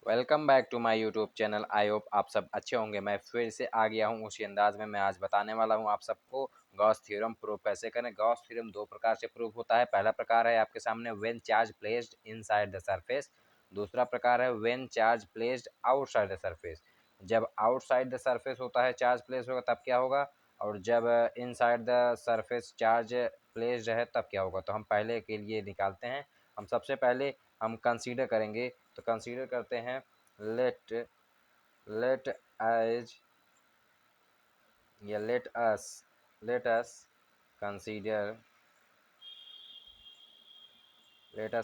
Welcome back to my YouTube channel. I hope आप सब अच्छे होंगे। मैं फिर से आ गया हूँ उसी अंदाज में। मैं आज बताने वाला हूँ आप सबको गॉस थ्योरम प्रूव कैसे करें। गॉस थ्योरम दो प्रकार से प्रूव होता है। पहला प्रकार है आपके सामने when charge placed inside the surface. दूसरा प्रकार है when charge placed outside the surface. जब आउटसाइड द सरफेस होता है चार्ज प्लेस होगा तब क्या होगा, और जब inside the surface charge placed है तब क्या होगा। तो हम पहले के लिए निकालते हैं। हम सबसे पहले हम कंसीडर करेंगे, तो कंसीडर करते हैं लेट लेट एज या let us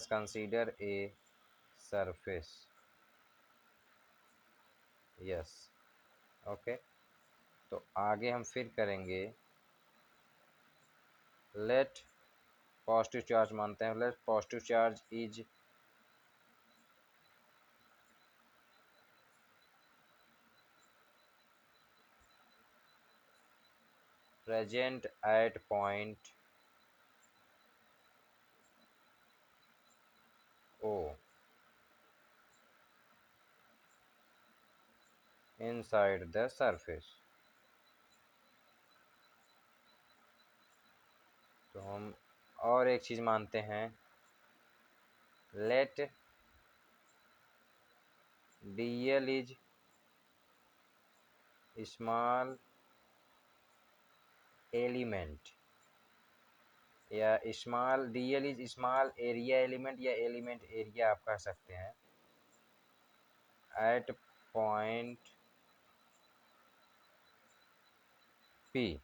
consider a surface. Yes, okay. तो आगे हम फिर करेंगे लेट पॉजिटिव चार्ज मानते हैं। Let positive charge is present at point O inside the surface। तो हम और एक चीज़ मानते हैं, let dl is small element या small dl is small area element या एलिमेंट एरिया आप कह सकते हैं एट पॉइंट P।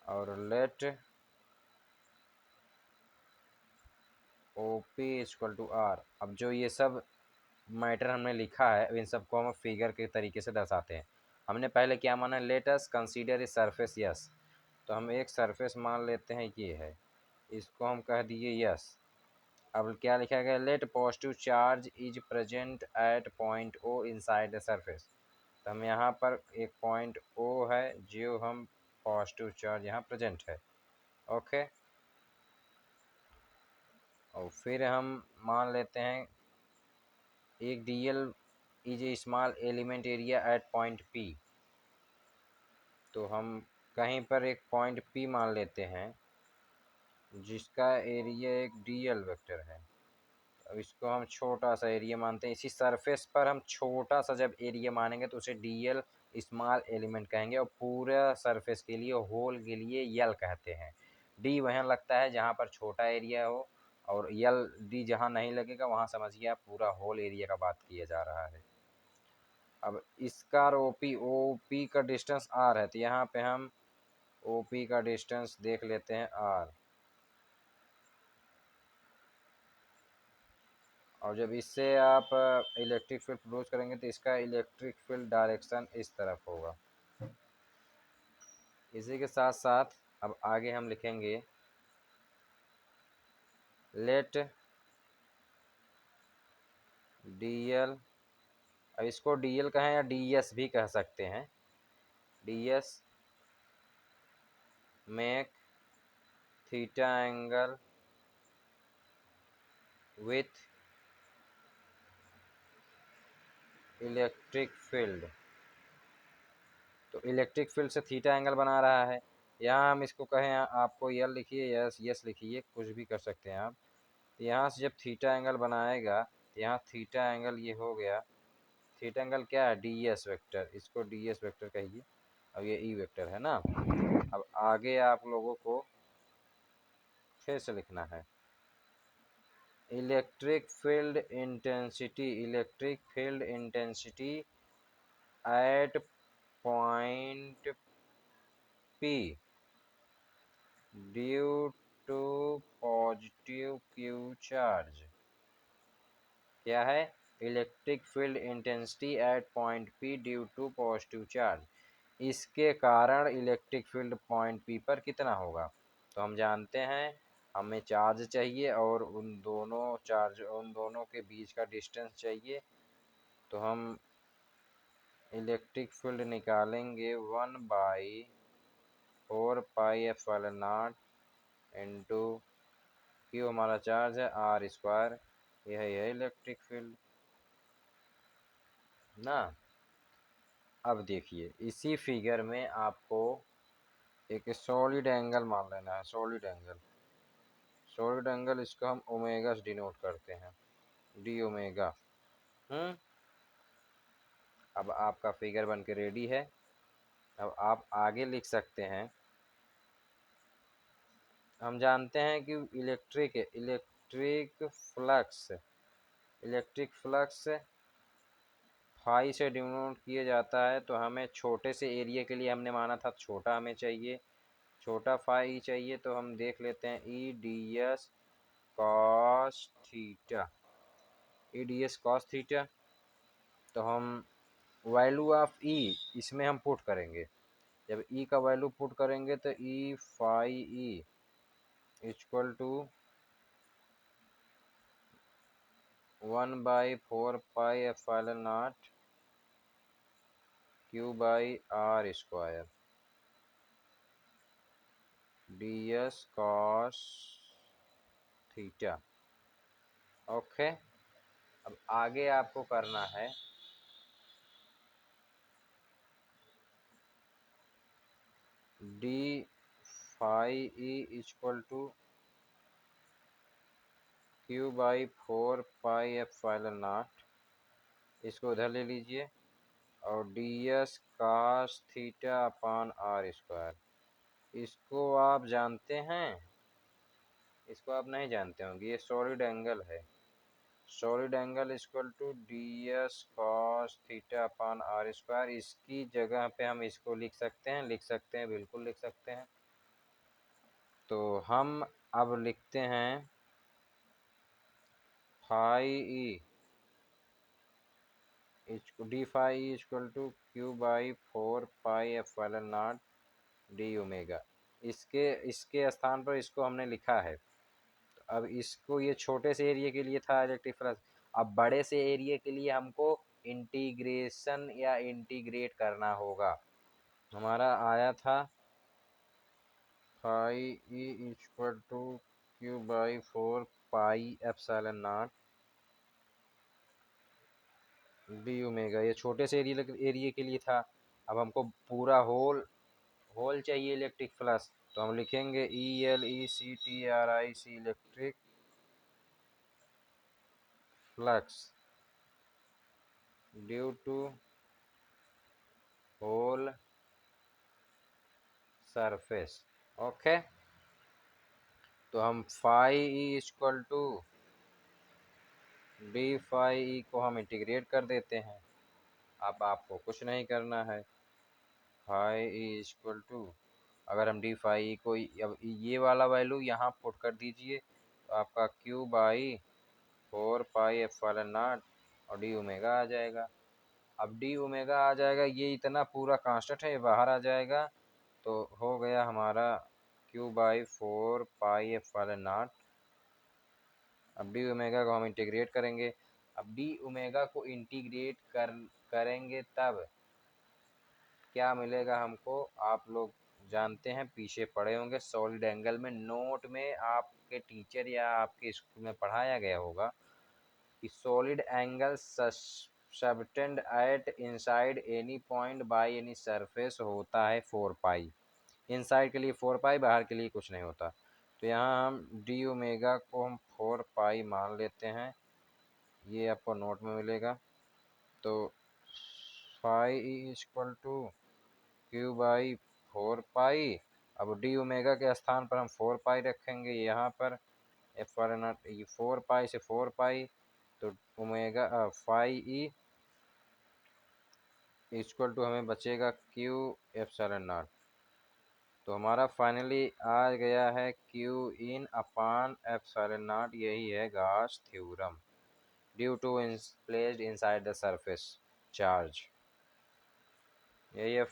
और let OP equal to R। अब जो ये सब मैटर हमने लिखा है इन सबको हम फिगर के तरीके से दर्शाते हैं। हमने पहले क्या माना, let us consider a surface. Yes, तो हम एक सरफेस मान लेते हैं, ये है, इसको हम कह दिए यस। अब क्या लिखा गया, let positive charge is present at point O inside the surface. तो हम यहाँ पर एक पॉइंट ओ है जो हम पॉजिटिव चार्ज यहाँ प्रेजेंट है। ओके, और फिर हम मान लेते हैं एक dl is a small element area at point P। तो हम कहीं पर एक पॉइंट P मान लेते हैं जिसका एरिया एक dl वेक्टर है। अब इसको हम छोटा सा एरिया मानते हैं। इसी सरफेस पर हम छोटा सा जब एरिया मानेंगे तो उसे dl स्मॉल एलिमेंट कहेंगे, और पूरा सरफेस के लिए होल के लिए यल कहते हैं। d वहाँ लगता है जहाँ पर छोटा एरिया हो, और यल d जहाँ नहीं लगेगा वहाँ समझिए आप पूरा होल एरिया का बात किया जा रहा है। अब इसका और OP का डिस्टेंस r है, तो यहाँ पे हम OP का डिस्टेंस देख लेते हैं r। और जब इससे आप इलेक्ट्रिक फील्ड प्रोड्यूस करेंगे तो इसका इलेक्ट्रिक फील्ड डायरेक्शन इस तरफ होगा। इसी के साथ साथ अब आगे हम लिखेंगे लेट dl। अब इसको dl कहें या ds भी कह सकते हैं। ds make theta angle with electric field. तो इलेक्ट्रिक फील्ड से थीटा एंगल बना रहा है। यहाँ हम इसको कहें, आपको यल लिखिए, यस लिखिए, कुछ भी कर सकते हैं आप। यहाँ से जब थीटा एंगल बनाएगा तो यहाँ थीटा एंगल ये हो गया। थीटा एंगल क्या है, ds वेक्टर, इसको ds वेक्टर कहिए। अब ये ई वेक्टर है ना। अब आगे आप लोगों को फिर से लिखना है electric field intensity at point P due to positive Q charge. क्या है, electric field intensity at point P due to positive charge. इसके कारण इलेक्ट्रिक फील्ड पॉइंट P पर कितना होगा। तो हम जानते हैं हमें चार्ज चाहिए और उन दोनों के बीच का डिस्टेंस चाहिए। तो हम इलेक्ट्रिक फील्ड निकालेंगे 1/4 pi epsilon not into Q हमारा चार्ज है R स्क्वायर यह है इलेक्ट्रिक फील्ड ना। अब देखिए इसी फिगर में आपको एक सॉलिड एंगल मान लेना है। सॉलिड एंगल, सॉलिड एंगल इसको हम ओमेगा से डिनोट करते हैं, डी ओमेगा। अब आपका फिगर बन के रेडी है। अब आप आगे लिख सकते हैं। हम जानते हैं कि इलेक्ट्रिक फ्लक्स फाई से डिनोट किया जाता है। तो हमें छोटे से एरिया के लिए हमने माना था छोटा हमें चाहिए, छोटा फाई चाहिए। तो हम देख लेते हैं E D s cos theta, E D s cos theta. तो हम वैल्यू ऑफ ई इसमें हम पुट करेंगे। जब ई का वैल्यू पुट करेंगे तो E phi E equal to 1/4 pi epsilon naught q by r square d s cos theta. Okay. अब आगे आपको करना है d phi E equal to q by 4 pi epsilon naught, इसको उधर ले लीजिए, और d s cos theta upon r square. इसको आप जानते हैं? इसको आप नहीं जानते होंगे, ये सॉलिड एंगल है। Solid angle equal to d s cos theta upon r square. इसकी जगह पे हम इसको लिख सकते हैं, बिल्कुल लिख सकते हैं। तो हम अब लिखते हैं phi e d phi E equal to q by 4 pi epsilon naught d omega. इसके स्थान पर इसको हमने लिखा है। तो अब इसको, ये छोटे से एरिया के लिए था इलेक्ट्रिक फ्लक्स। अब बड़े से एरिया के लिए हमको इंटीग्रेशन या इंटीग्रेट करना होगा। हमारा आया था phi E equal to q by 4 pi epsilon naught d omega. ये छोटे से एरिया के लिए था। अब हमको पूरा होल चाहिए इलेक्ट्रिक फ्लक्स। तो हम लिखेंगे e l e c t r i c electric flux due to whole surface. Okay. तो हम phi E equal to d phi e को हम इंटीग्रेट कर देते हैं। अब आपको कुछ नहीं करना है। फाई ई इक्वल टू, अगर हम डी फाई ई को अब ये वाला वैल्यू यहाँ पुट कर दीजिए, तो आपका Q by 4 pi epsilon not और डी ओमेगा आ जाएगा। अब डी ओमेगा आ जाएगा, ये इतना पूरा कांस्टेंट है, ये बाहर आ जाएगा। तो हो गया हमारा Q by 4 pi epsilon not. अब डी ओमेगा को हम इंटीग्रेट करेंगे। अब डी ओमेगा को इंटीग्रेट करेंगे तब क्या मिलेगा हमको, आप लोग जानते हैं, पीछे पढ़े होंगे सॉलिड एंगल में, नोट में आपके टीचर या आपके स्कूल में पढ़ाया गया होगा कि solid angle subtend at inside any point by any surface होता है 4 पाई। इनसाइड के लिए 4 पाई, बाहर के लिए कुछ नहीं होता। तो यहाँ हम डी ओमेगा को हम 4 पाई मान लेते हैं, ये आपको नोट में मिलेगा। तो phi equal to q by 4 pi. अब डी ओमेगा के स्थान पर हम 4 पाई रखेंगे यहाँ पर। एप्सिलॉन ये 4 पाई से 4 पाई, तो omega phi E equal to हमें बचेगा क्यू एप्सिलॉन नॉट। तो हमारा फाइनली आ गया है q in upon epsilon naught. यही है Gauss theorem due to placed inside the surface charge. यही है